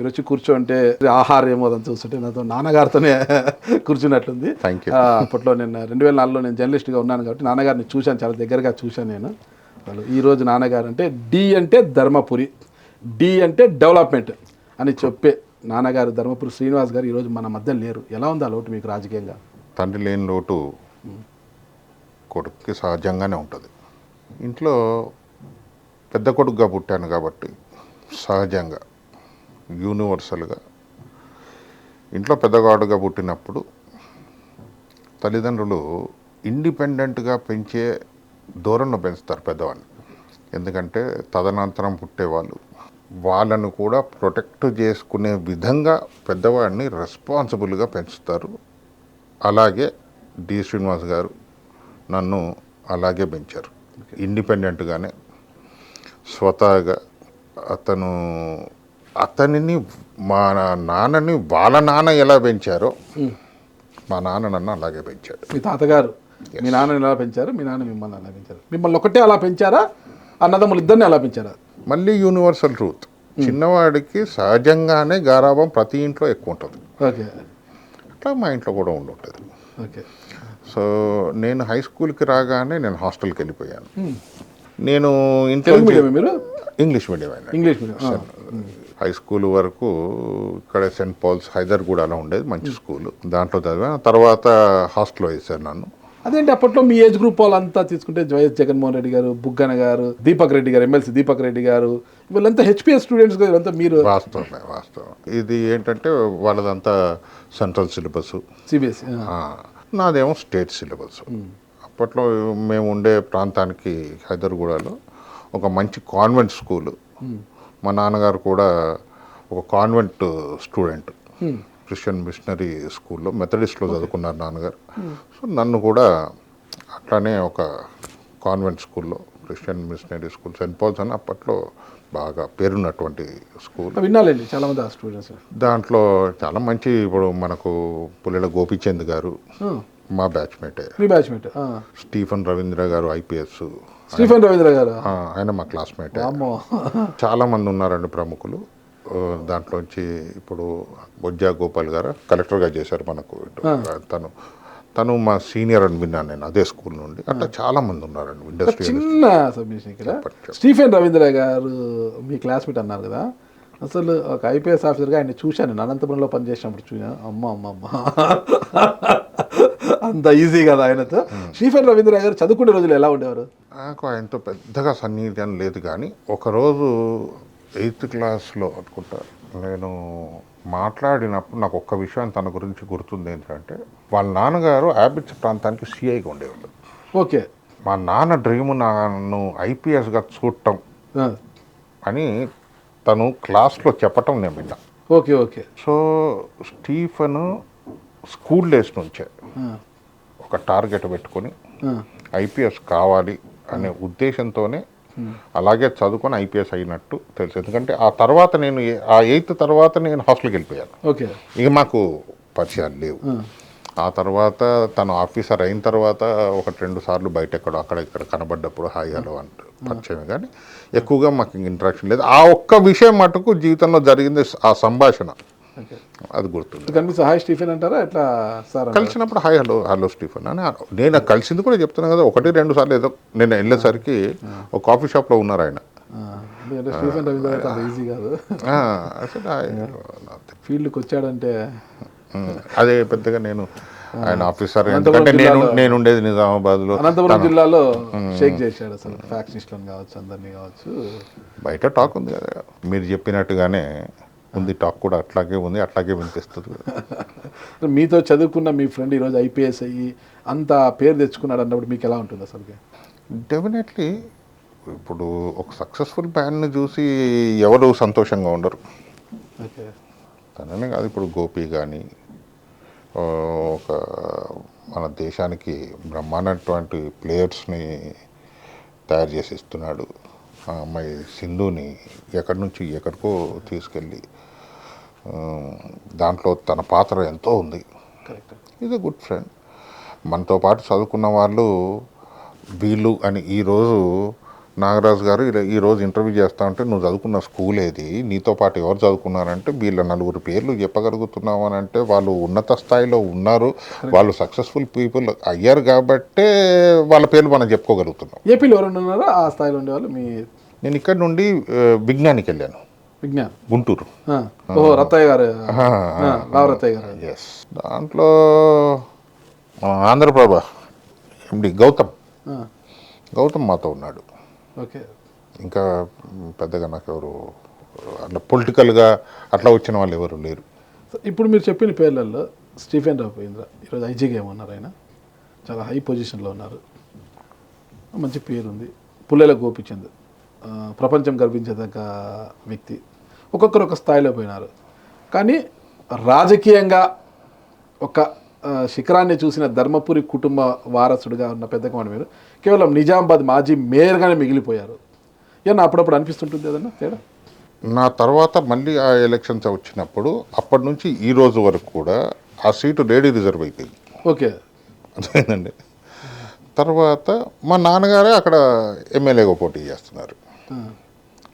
మీరు వచ్చి కూర్చోంటే ఆహారం ఏమో అని చూస్తుంటే నాతో నాన్నగారితోనే కూర్చున్నట్లుంది. Thank you. అప్పట్లో నేను 2004లో నేను జర్నలిస్ట్గా ఉన్నాను కాబట్టి నాన్నగారిని చూశాను, చాలా దగ్గరగా చూశాను నేను. వాళ్ళు ఈరోజు నాన్నగారు అంటే డి అంటే ధర్మపురి, డి అంటే డెవలప్మెంట్ అని చెప్పే నాన్నగారు ధర్మపురి శ్రీనివాస్ గారు ఈరోజు మన మధ్య లేరు. ఎలా ఉంది ఆ లోటు మీకు రాజకీయంగా? తండ్రి లేని లోటు కొడుకుకి సహజంగానే ఉంటుంది. ఇంట్లో పెద్ద కొడుకుగా పుట్టాను కాబట్టి సహజంగా యూనివర్సల్గా ఇంట్లో పెద్దగాడుగా పుట్టినప్పుడు తల్లిదండ్రులు ఇండిపెండెంట్గా పెంచే ధోరణిలో పెంచుతారు పెద్దవాడిని. ఎందుకంటే తదనంతరం పుట్టేవాళ్ళు వాళ్ళను కూడా ప్రొటెక్ట్ చేసుకునే విధంగా పెద్దవాడిని రెస్పాన్సిబుల్గా పెంచుతారు. అలాగే డి శ్రీనివాస్ గారు నన్ను అలాగే పెంచారు, ఇండిపెండెంట్గానే. స్వతహాగా అతనిని మా నాన్నని వాళ్ళ నాన్న ఎలా పెంచారో మా నాన్న నన్ను అలాగే పెంచాడు. మీ తాతగారు మీ నాన్నని ఎలా పెంచారు, మీ నాన్న మిమ్మల్ని అలా పెంచారు? మిమ్మల్ని ఒకటే అలా పెంచారా, అన్నదమ్ములు ఇద్దరిని అలా పెంచారా? మళ్ళీ యూనివర్సల్ ట్రూత్, చిన్నవాడికి సహజంగానే గారాబం ప్రతి ఇంట్లో ఎక్కువ ఉంటుంది. ఓకే, అట్లా మా ఇంట్లో కూడా ఉంటుంది. ఓకే. సో నేను హై స్కూల్కి రాగానే నేను హాస్టల్కి వెళ్ళిపోయాను. నేను ఇంట్లో మీరు ఇంగ్లీష్ మీడియం అయినా. English medium. హై స్కూల్ వరకు ఇక్కడ సెయింట్ పాల్స్ హైదర్గూడలో ఉండేది, మంచి స్కూల్, దాంట్లో చదివాను. తర్వాత హాస్టల్లో వేశారు నన్ను. అదేంటి అప్పట్లో మీ ఏజ్ గ్రూప్ వాళ్ళంతా తీసుకుంటే వైఎస్ జగన్మోహన్ రెడ్డి గారు, బుగ్గన గారు, దీపక్ రెడ్డి గారు, ఎమ్మెల్సీ దీపక్ రెడ్డి గారు, వీళ్ళంతా హెచ్పిఎస్ స్టూడెంట్స్ కదా, వీళ్ళంతా మీరు? వాస్తవం. ఇది ఏంటంటే వాళ్ళదంతా సెంట్రల్ సిలబస్, సిబిఎస్ఈ. నాదేమో స్టేట్ సిలబస్. అప్పట్లో మేము ఉండే ప్రాంతానికి హైదర్గూడలో ఒక మంచి కాన్వెంట్ స్కూలు. మా నాన్నగారు కూడా ఒక కాన్వెంట్ స్టూడెంట్, క్రిస్టియన్ మిషనరీ స్కూల్లో మెథడిస్ట్లో చదువుకున్నారు నాన్నగారు. సో నన్ను కూడా అట్లానే ఒక కాన్వెంట్ స్కూల్లో, Christian missionary school, Saint Paul's అని అప్పట్లో బాగా పేరున్నటువంటి స్కూల్. విన్నాలండి చాలామంది ఆ స్టూడెంట్స్. దాంట్లో చాలా మంచి, ఇప్పుడు మనకు పుల్లెల గోపీచంద్ గారు మా బ్యాచ్మేటే. మీ బ్యాచ్మేట్. స్టీఫెన్ రవీంద్ర గారు ఐపీఎస్. స్టీఫెన్ రవీంద్ర గారు ఆయన మా క్లాస్మేటే. చాలా మంది ఉన్నారండి ప్రముఖులు. దాంట్లోంచి ఇప్పుడు బొజ్జా గోపాల్ గారు కలెక్టర్గా చేశారు మనకు. తను మా సీనియర్ అని విన్నాను నేను అదే స్కూల్ నుండి. అట్లా చాలా మంది ఉన్నారండి ఇండస్ట్రీ. చిన్న సబ్మిషన్ ఇక్కడ, స్టీఫెన్ రవీంద్ర గారు మీ క్లాస్మేట్ అన్నారు కదా, అసలు ఒక ఐపీఎస్ ఆఫీసర్గా ఆయన చూశాను నేను అనంతపురంలో పనిచేసినప్పుడు. చూసా, అమ్మ అంత ఈజీ కదా ఆయనతో. స్టీఫెన్ రవీంద్ర గారు చదువుకునే రోజులు ఎలా ఉండేవారు? నాకు ఆయనతో పెద్దగా సన్నిహితం లేదు, కానీ ఒకరోజు 8th క్లాస్లో అనుకుంటా నేను మాట్లాడినప్పుడు నాకు ఒక్క విషయం తన గురించి గుర్తుంది. ఏంటంటే వాళ్ళ నాన్నగారు హ్యాబిట్స్ ప్రాంతానికి సిఐగా ఉండేవాళ్ళు. ఓకే. మా నాన్న డ్రీము నన్ను ఐపీఎస్గా చూడటం అని తను క్లాస్లో చెప్పటం నేను విన్నా. Okay, okay. So Stephen school days నుంచే ఒక టార్గెట్ పెట్టుకొని ఐపీఎస్ కావాలి అనే ఉద్దేశంతోనే అలాగే చదువుకొని ఐపీఎస్ అయినట్టు తెలుసు. ఎందుకంటే ఆ తర్వాత నేను ఆ 8th తర్వాత నేను హాస్టల్కి వెళ్ళిపోయాను. ఓకే. ఇక మాకు పరిచయాలు లేవు. ఆ తర్వాత తను ఆఫీసర్ అయిన తర్వాత 1-2 సార్లు బయట ఎక్కడో అక్కడ ఇక్కడ కనబడ్డప్పుడు హాయ్ హలో అంటే పరిచయం, కానీ ఎక్కువగా మాకు ఇంటరాక్షన్ లేదు. ఆ ఒక్క విషయం మటుకు జీవితంలో జరిగింది, ఆ సంభాషణ అది గుర్తుంది. కనిపిస్తే హాయ్ స్టీఫెన్ అంటారా ఎట్లా సార్? కలిసినప్పుడు హాయ్ హలో స్టీఫెన్ అని. నేను కలిసింది కూడా చెప్తున్నాను కదా, 1-2 సార్లు ఏదో నేను వెళ్ళేసరికి ఒక కాఫీ షాప్లో ఉన్నారు ఆయన. స్టీఫెన్ రవీంద్ర అంత ఈజీ కాదు ఫీల్డ్కి వచ్చాడంటే. అదే పెద్దగా నేను ఆయన ఆఫీసర్, ఎందుకంటే నేను ఉండేది నిజామాబాద్లో, అనంతపురం జిల్లాలో షేక్ చేశాడు అసలు ఫ్యాక్షనిస్టులను కావచ్చు, అందరినీ కావచ్చు. బయట టాక్ ఉంది కదా, మీరు చెప్పినట్టుగానే ఉంది టాక్ కూడా, అట్లాగే ఉంది, అట్లాగే వినిపిస్తుంది. మీతో చదువుకున్న మీ ఫ్రెండ్ ఈరోజు ఐపీఎస్ అయ్యి అంత పేరు తెచ్చుకున్నాడు అన్నప్పుడు మీకు ఎలా ఉంటుంది అసలు? డెఫినెట్లీ ఇప్పుడు ఒక సక్సెస్ఫుల్ మ్యాన్ని చూసి ఎవరు సంతోషంగా ఉండరు. ఓకే. తననే కాదు, ఇప్పుడు గోపి కానీ ఒక మన దేశానికి బ్రహ్మాండటువంటి ప్లేయర్స్ని తయారు చేసి ఇస్తున్నాడు. ఆ అమ్మాయి సింధుని ఎక్కడి నుంచి ఎక్కడికో తీసుకెళ్ళి దాంట్లో తన పాత్ర ఎంతో ఉంది. Is a good friend. మనతో పాటు చదువుకున్న వాళ్ళు వీళ్ళు అని ఈరోజు నాగరాజు గారు ఈరోజు ఇంటర్వ్యూ చేస్తా ఉంటే నువ్వు చదువుకున్న స్కూల్ ఏది, నీతో పాటు ఎవరు చదువుకున్నారంటే వీళ్ళ 4 పేర్లు చెప్పగలుగుతున్నావు అని అంటే వాళ్ళు ఉన్నత స్థాయిలో ఉన్నారు, వాళ్ళు సక్సెస్ఫుల్ పీపుల్ అయ్యారు కాబట్టే వాళ్ళ పేర్లు మనం చెప్పుకోగలుగుతున్నాం. ఏపీలో ఎవరైనా ఉన్నారా ఆ స్థాయిలో ఉండేవాళ్ళు? నేను ఇక్కడ నుండి విజ్ఞానికి వెళ్ళాను, విజ్ఞాన్ గుంటూరు. ఓహో, రత్తయ్య గారు, రత్తయ్య గారు. ఎస్, దాంట్లో ఆంధ్రప్రభ ఎండి గౌతమ్ మాతో ఉన్నాడు. ఓకే. ఇంకా పెద్దగా నాకెవరు అట్లా పొలిటికల్గా అట్లా వచ్చిన వాళ్ళు ఎవరు లేరు. ఇప్పుడు మీరు చెప్పిన పేర్లలో స్టీఫెన్ రాఘవేంద్ర ఈరోజు ఐజీగా ఉన్నారు, ఆయన చాలా హై పొజిషన్లో ఉన్నారు, మంచి పేరు ఉంది. పుల్లెల గోపిచంద్ ప్రపంచం గర్వించేదగ్గ వ్యక్తి. ఒక్కొక్కరు ఒక స్థాయిలో పోయినారు. కానీ రాజకీయంగా ఒక శిఖరాన్ని చూసిన ధర్మపురి కుటుంబ వారసుడిగా ఉన్న పెద్దకమని మీరు కేవలం నిజామాబాద్ మాజీ మేయర్గానే మిగిలిపోయారు. ఏమన్నా అప్పుడప్పుడు అనిపిస్తుంటుంది ఏదన్నా తేడా? నా తర్వాత మళ్ళీ ఆ ఎలక్షన్స్ వచ్చినప్పుడు అప్పటి నుంచి ఈ రోజు వరకు కూడా ఆ సీటు లేడీ రిజర్వ్ అయిపోయింది. ఓకే, అదేనండి. తర్వాత మా నాన్నగారే అక్కడ ఎమ్మెల్యేగా పోటీ చేస్తున్నారు.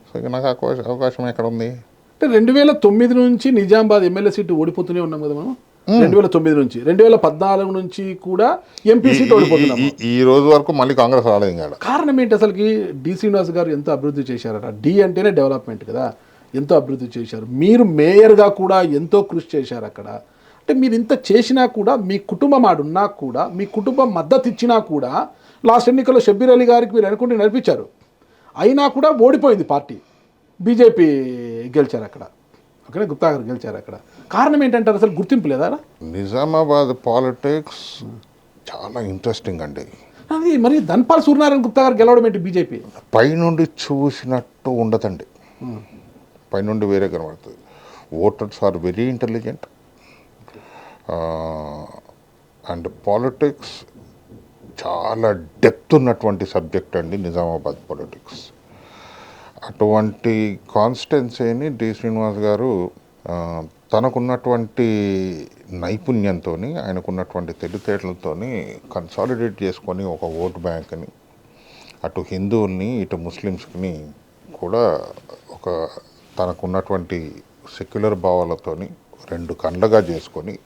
సో ఇక నాకు అవకాశం ఎక్కడ ఉంది? అంటే 2009 నుంచి నిజామాబాద్ ఎమ్మెల్యే సీటు ఓడిపోతూనే ఉన్నాం కదా మనం. 2009 నుంచి 2014 నుంచి కూడా ఎంపీ సీట్ ఓడిపోతున్నాం. ఈ రోజు వరకు మళ్ళీ కాంగ్రెస్ రాలేదు కదా. కారణం ఏంటి అసలుకి? డి శ్రీనివాస్ గారు ఎంతో అభివృద్ధి చేశారట. డి అంటేనే డెవలప్మెంట్ కదా, ఎంతో అభివృద్ధి చేశారు. మీరు మేయర్గా కూడా ఎంతో కృషి చేశారు అక్కడ. అంటే మీరు ఇంత చేసినా కూడా, మీ కుటుంబం ఆడున్నా కూడా, మీ కుటుంబం మద్దతు ఇచ్చినా కూడా, లాస్ట్ ఎన్నికల్లో షబ్బీర్ అలీ గారికి మీరు అనుకుంటే నడిపించారు, అయినా కూడా ఓడిపోయింది పార్టీ. బీజేపీ గెలిచారు అక్కడ. ఓకే, గుప్తా గారు గెలిచారు అక్కడ. కారణం ఏంటంటారు? అసలు గుర్తింపు లేదా? నిజామాబాద్ పాలిటిక్స్ చాలా ఇంట్రెస్టింగ్ అండి. అది మరి ధన్పాల్ సూర్యనారాయణ గుప్తా గారు గెలవడం ఏంటి? బీజేపీ పైనుండి చూసినట్టు ఉండదండి, పైనుండి వేరే కనబడుతుంది. Voters are very intelligent and politics చాలా డెప్త్ ఉన్నటువంటి సబ్జెక్ట్ అండి నిజామాబాద్ పాలిటిక్స్. అటువంటి కాన్స్టిట్యున్సీని డి శ్రీనివాస్ గారు తనకున్నటువంటి నైపుణ్యంతో, ఆయనకున్నటువంటి తెలివితేటలతో కన్సాలిడేట్ చేసుకొని ఒక ఓట్ బ్యాంక్ని అటు హిందువుల్ని ఇటు ముస్లిమ్స్ని కూడా ఒక తనకున్నటువంటి సెక్యులర్ భావాలతోని 2 కండ్లగా చేసుకొని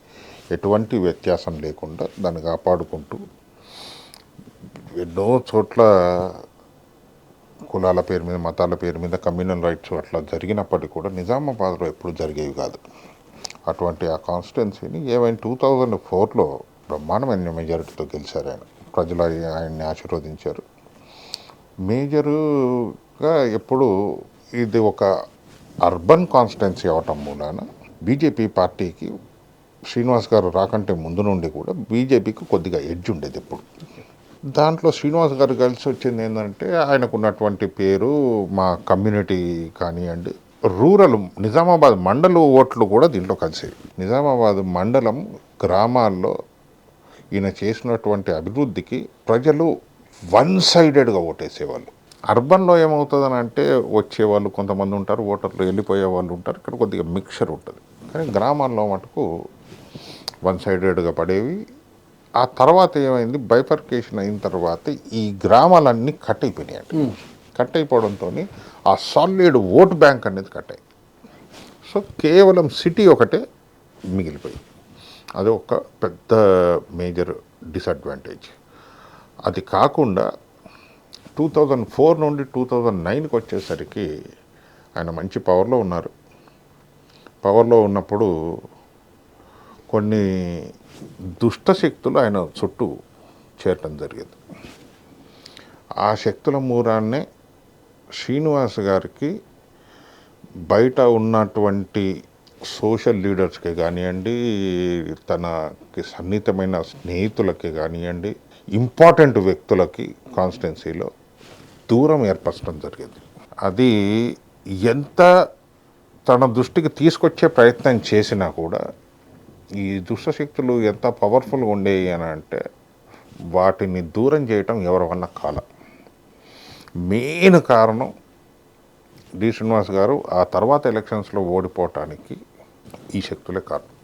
ఎటువంటి వ్యత్యాసం లేకుండా దాన్ని కాపాడుకుంటూ ఎన్నో చోట్ల కులాల పేరు మీద, మతాల పేరు మీద కమ్యూనల్ రైట్స్ అట్లా జరిగినప్పటికీ కూడా నిజామాబాద్లో ఎప్పుడు జరిగేవి కాదు. అటువంటి ఆ కాన్స్టిట్యున్సీని ఏమైనా 2004లో బ్రహ్మాండమైన మెజారిటీతో గెలిచారు ఆయన. ప్రజలు ఆయన్ని ఆశీర్వదించారు. మేజర్గా ఎప్పుడు ఇది ఒక అర్బన్ కాన్స్టిట్యున్సీ అవటం మూలాన బీజేపీ పార్టీకి శ్రీనివాస్ గారు రాకంటే ముందు నుండి కూడా బీజేపీకి కొద్దిగా ఎడ్జ్ ఉండేది ఎప్పుడు. దాంట్లో శ్రీనివాస్ గారు కలిసి వచ్చింది ఏంటంటే ఆయనకున్నటువంటి పేరు, మా కమ్యూనిటీ కానివ్వండి, రూరల్ నిజామాబాద్ మండల ఓట్లు కూడా దీంట్లో కలిసేవి. నిజామాబాద్ మండలం గ్రామాల్లో ఈయన చేసినటువంటి అభివృద్ధికి ప్రజలు వన్ సైడెడ్గా ఓటేసేవాళ్ళు. అర్బన్లో ఏమవుతుందని అంటే వచ్చేవాళ్ళు కొంతమంది ఉంటారు, ఓటర్లు వెళ్ళిపోయే వాళ్ళు ఉంటారు, ఇక్కడ కొద్దిగా మిక్చర్ ఉంటుంది. కానీ గ్రామాల్లో మటుకు వన్ సైడెడ్గా పడేవి. ఆ తర్వాత ఏమైంది, బైఫర్కేషన్ అయిన తర్వాత ఈ గ్రామాలన్నీ కట్ అయిపోయినాయండి. కట్ అయిపోవడంతో ఆ సాలిడ్ ఓట్ బ్యాంక్ అనేది కట్ అయింది. సో కేవలం సిటీ ఒకటే మిగిలిపోయింది. అది ఒక పెద్ద మేజర్ డిసడ్వాంటేజ్. అది కాకుండా 2004 నుండి 2009కి వచ్చేసరికి ఆయన మంచి పవర్లో ఉన్నారు. పవర్లో ఉన్నప్పుడు కొన్ని దుష్ట శక్తులు ఆయన చుట్టూ చేరటం జరిగింది. ఆ శక్తుల మూలాన్నే శ్రీనివాస్ గారికి బయట ఉన్నటువంటి సోషల్ లీడర్స్కి కానివ్వండి, తనకి సన్నిహితమైన స్నేహితులకి కానివ్వండి, ఇంపార్టెంట్ వ్యక్తులకి కాన్స్టిట్యున్సీలో దూరం ఏర్పరచడం జరిగింది. అది ఎంత తన దృష్టికి తీసుకొచ్చే ప్రయత్నం చేసినా కూడా ఈ దుష్టశక్తులు ఎంత పవర్ఫుల్గా ఉండేవి అని అంటే వాటిని దూరం చేయటం ఎవరి వల్ల కాల. మెయిన్ కారణం డి శ్రీనివాస్ గారు ఆ తర్వాత ఎలక్షన్స్లో ఓడిపోవటానికి ఈ శక్తులే కారణం.